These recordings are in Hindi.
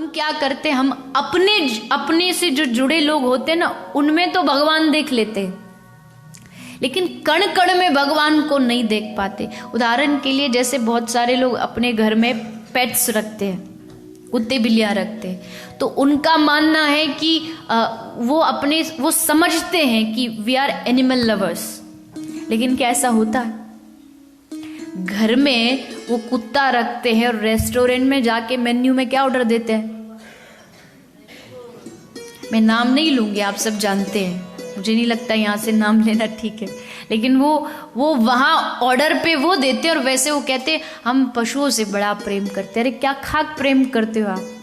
क्या करते हैं, हम अपने से जो जुड़े लोग होते हैं ना, उनमें तो भगवान देख लेते हैं, लेकिन कण कण में भगवान को नहीं देख पाते। उदाहरण के लिए जैसे बहुत सारे लोग अपने घर में पेट्स रखते हैं, कुत्ते बिल्लियाँ रखते हैं, तो उनका मानना है कि वो समझते हैं कि वी आर एनिमल लवर्स। लेकिन क्या ऐसा होता है? घर में वो कुत्ता रखते हैं और रेस्टोरेंट में जाके मेन्यू में क्या ऑर्डर देते हैं? मैं नाम नहीं लूंगी, आप सब जानते हैं, मुझे नहीं लगता यहाँ से नाम लेना ठीक है, लेकिन वो वहाँ ऑर्डर पे वो देते हैं और वैसे वो कहते हैं हम पशुओं से बड़ा प्रेम करते हैं। अरे क्या खाक प्रेम करते हो आप?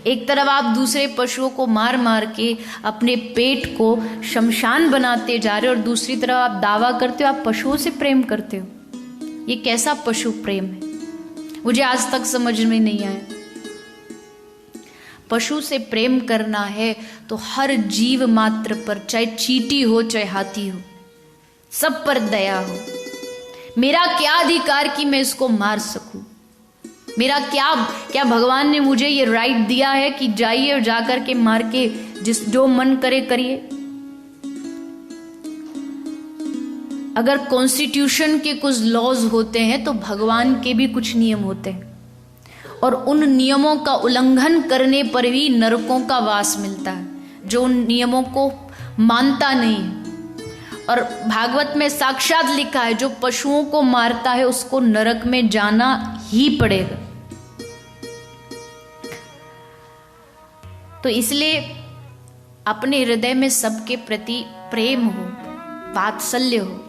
एक तरफ आप दूसरे पशुओं को मार मार के अपने पेट को शमशान बनाते जा रहे हो और दूसरी तरफ आप दावा करते हो आप पशुओं से प्रेम करते हो। ये कैसा पशु प्रेम है? मुझे आज तक समझ में नहीं आया। पशु से प्रेम करना है तो हर जीव मात्र पर, चाहे चींटी हो चाहे हाथी हो, सब पर दया हो। मेरा क्या अधिकार कि मैं इसको मार सकूं? मेरा क्या भगवान ने मुझे ये राइट दिया है कि जाइए और जाकर के मार के जो मन करे करिए? अगर कॉन्स्टिट्यूशन के कुछ लॉज होते हैं तो भगवान के भी कुछ नियम होते हैं, और उन नियमों का उल्लंघन करने पर भी नरकों का वास मिलता है, जो उन नियमों को मानता नहीं है। और भागवत में साक्षात लिखा है जो पशुओं को मारता है उसको नरक में जाना ही पड़ेगा। तो इसलिए अपने हृदय में सबके प्रति प्रेम हो, वात्सल्य हो।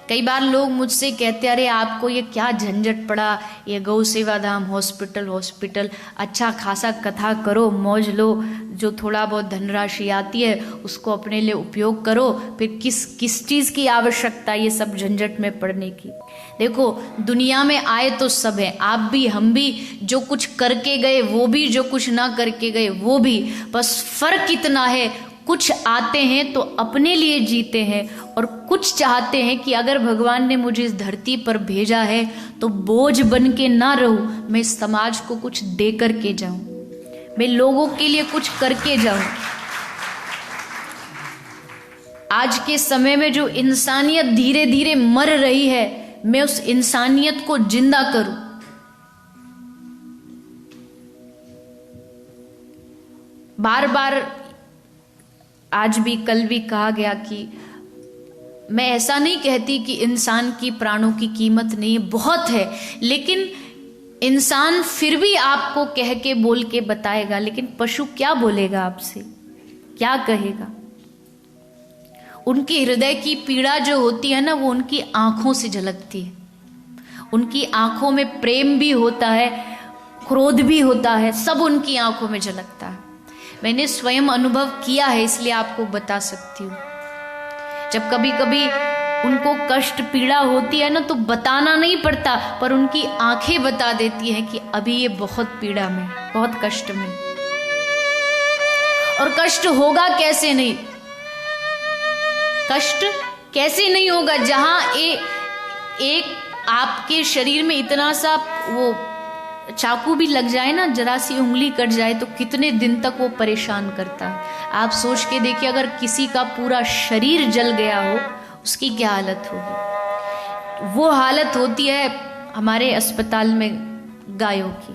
कई बार लोग मुझसे कहते अरे आपको ये क्या झंझट पड़ा, ये गौ सेवा धाम हॉस्पिटल, अच्छा खासा कथा करो, मौज लो, जो थोड़ा बहुत धनराशि आती है उसको अपने लिए उपयोग करो, फिर किस चीज़ की आवश्यकता ये सब झंझट में पड़ने की। देखो दुनिया में आए तो सब है, आप भी हम भी, जो कुछ करके गए वो भी, जो कुछ ना करके गए वो भी, बस फर्क इतना है कुछ आते हैं तो अपने लिए जीते हैं और कुछ चाहते हैं कि अगर भगवान ने मुझे इस धरती पर भेजा है तो बोझ बन के ना रहूं, मैं इस समाज को कुछ दे करके जाऊं, मैं लोगों के लिए कुछ करके जाऊं। आज के समय में जो इंसानियत धीरे धीरे मर रही है, मैं उस इंसानियत को जिंदा करूं। बार बार आज भी कल भी कहा गया कि मैं ऐसा नहीं कहती कि इंसान की प्राणों की कीमत नहीं है, बहुत है, लेकिन इंसान फिर भी आपको कह के बोल के बताएगा, लेकिन पशु क्या बोलेगा आपसे, क्या कहेगा? उनके हृदय की पीड़ा जो होती है ना, वो उनकी आंखों से झलकती है। उनकी आंखों में प्रेम भी होता है, क्रोध भी होता है, सब उनकी आंखों में झलकता है। मैंने स्वयं अनुभव किया है, इसलिए आपको बता सकती हूँ। जब कभी कभी उनको कष्ट पीड़ा होती है ना, तो बताना नहीं पड़ता, पर उनकी आंखें बता देती हैं कि अभी ये बहुत पीड़ा में, बहुत कष्ट में। और कष्ट होगा कैसे नहीं, कष्ट कैसे नहीं होगा जहां एक आपके शरीर में इतना सा वो चाकू भी लग जाए ना, जरा सी उंगली कट जाए तो कितने दिन तक वो परेशान करता है। आप सोच के देखिए, अगर किसी का पूरा शरीर जल गया हो उसकी क्या हालत होगी। वो हालत होती है हमारे अस्पताल में गायों की।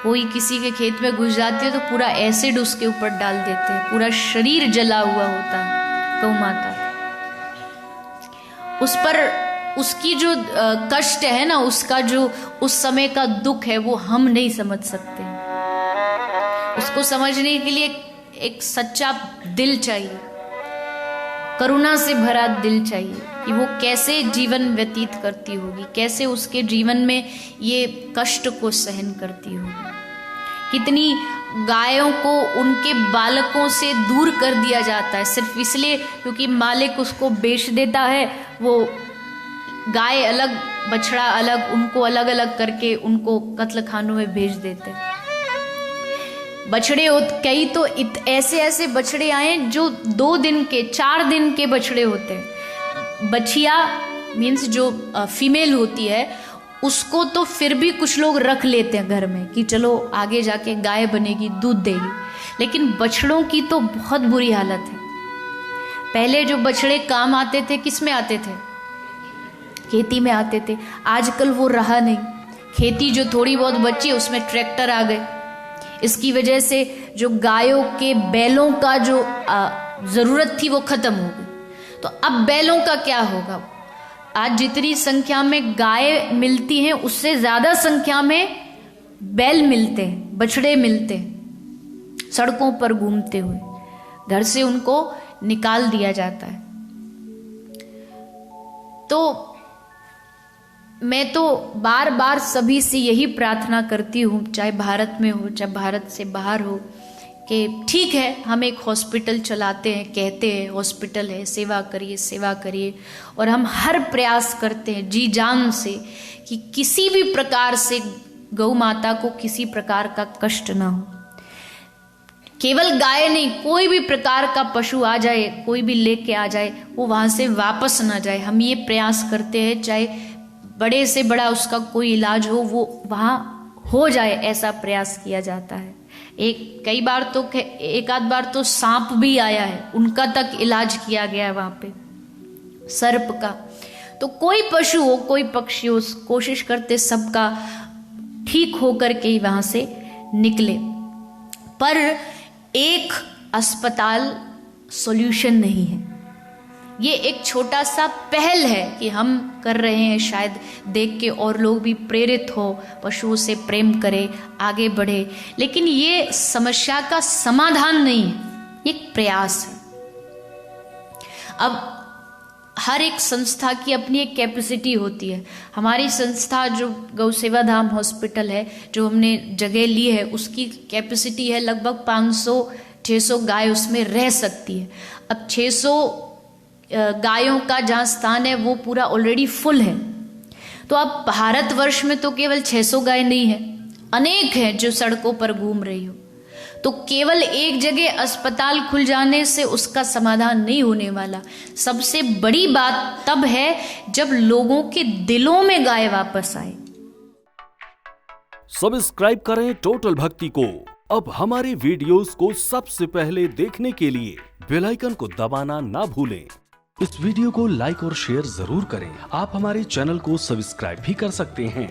कोई किसी के खेत में घुस जाती है तो पूरा एसिड उसके ऊपर डाल देते हैं, पूरा शरीर जला हुआ होता है गौ माता। उस पर उसकी जो कष्ट है ना, उसका जो उस समय का दुख है, वो हम नहीं समझ सकते। उसको समझने के लिए एक सच्चा दिल चाहिए, करुणा से भरा दिल चाहिए कि वो कैसे जीवन व्यतीत करती होगी, कैसे उसके जीवन में ये कष्ट को सहन करती होगी। कितनी गायों को उनके बालकों से दूर कर दिया जाता है सिर्फ इसलिए क्योंकि मालिक उसको बेच देता है। वो गाय अलग बछड़ा अलग, उनको अलग अलग करके उनको कत्ल खानों में भेज देते हैं। बछड़े कई तो ऐसे ऐसे बछड़े आए जो 2 दिन के 4 दिन के बछड़े होते हैं। बछिया मीन्स जो फीमेल होती है, उसको तो फिर भी कुछ लोग रख लेते हैं घर में कि चलो आगे जाके गाय बनेगी, दूध देगी, लेकिन बछड़ों की तो बहुत बुरी हालत है। पहले जो बछड़े काम आते थे, किस में आते थे? खेती में आते थे। आजकल वो रहा नहीं। खेती जो थोड़ी बहुत बची उसमें ट्रैक्टर आ गए। इसकी वजह से जो गायों के बैलों का जो जरूरत थी वो खत्म हो गई। तो अब बैलों का क्या होगा? आज जितनी संख्या में गाय मिलती हैं उससे ज्यादा संख्या में बैल मिलते हैं, बछड़े मिलते हैं, सड़कों पर घूमते हुए। घर से उनको निकाल दिया जाता है। तो मैं तो बार बार सभी से यही प्रार्थना करती हूँ, चाहे भारत में हो चाहे भारत से बाहर हो, कि ठीक है हम एक हॉस्पिटल चलाते हैं, कहते हैं हॉस्पिटल है, सेवा करिए सेवा करिए, और हम हर प्रयास करते हैं जी जान से कि किसी भी प्रकार से गौ माता को किसी प्रकार का कष्ट ना हो। केवल गाय नहीं, कोई भी प्रकार का पशु आ जाए, कोई भी लेके आ जाए, वो वहाँ से वापस ना जाए, हम ये प्रयास करते हैं। चाहे बड़े से बड़ा उसका कोई इलाज हो वो वहाँ हो जाए, ऐसा प्रयास किया जाता है। कई बार तो एक आध बार तो सांप भी आया है, उनका तक इलाज किया गया है वहाँ पे, सर्प का। तो कोई पशु हो कोई पक्षी हो, कोशिश करते सबका ठीक होकर के ही वहाँ से निकले। पर एक अस्पताल सॉल्यूशन नहीं है। ये एक छोटा सा पहल है कि हम कर रहे हैं, शायद देख के और लोग भी प्रेरित हो, पशुओं से प्रेम करें, आगे बढ़े। लेकिन ये समस्या का समाधान नहीं है, ये एक प्रयास है। अब हर एक संस्था की अपनी एक कैपेसिटी होती है। हमारी संस्था जो गौ सेवा धाम हॉस्पिटल है, जो हमने जगह ली है, उसकी कैपेसिटी है लगभग 500-600 गाय उसमें रह सकती है। अब 600 गायों का जहाँ स्थान है वो पूरा ऑलरेडी फुल है। तो अब भारतवर्ष में तो केवल 600 गाय नहीं है, अनेक हैं जो सड़कों पर घूम रही हो। तो केवल एक जगह अस्पताल खुल जाने से उसका समाधान नहीं होने वाला। सबसे बड़ी बात तब है जब लोगों के दिलों में गाय वापस आए। सब्सक्राइब करें टोटल भक्ति को। अब हमारे वीडियोस को सबसे पहले देखने के लिए बेल आइकन को दबाना ना भूलें। इस वीडियो को लाइक और शेयर जरूर करें। आप हमारे चैनल को सब्सक्राइब भी कर सकते हैं।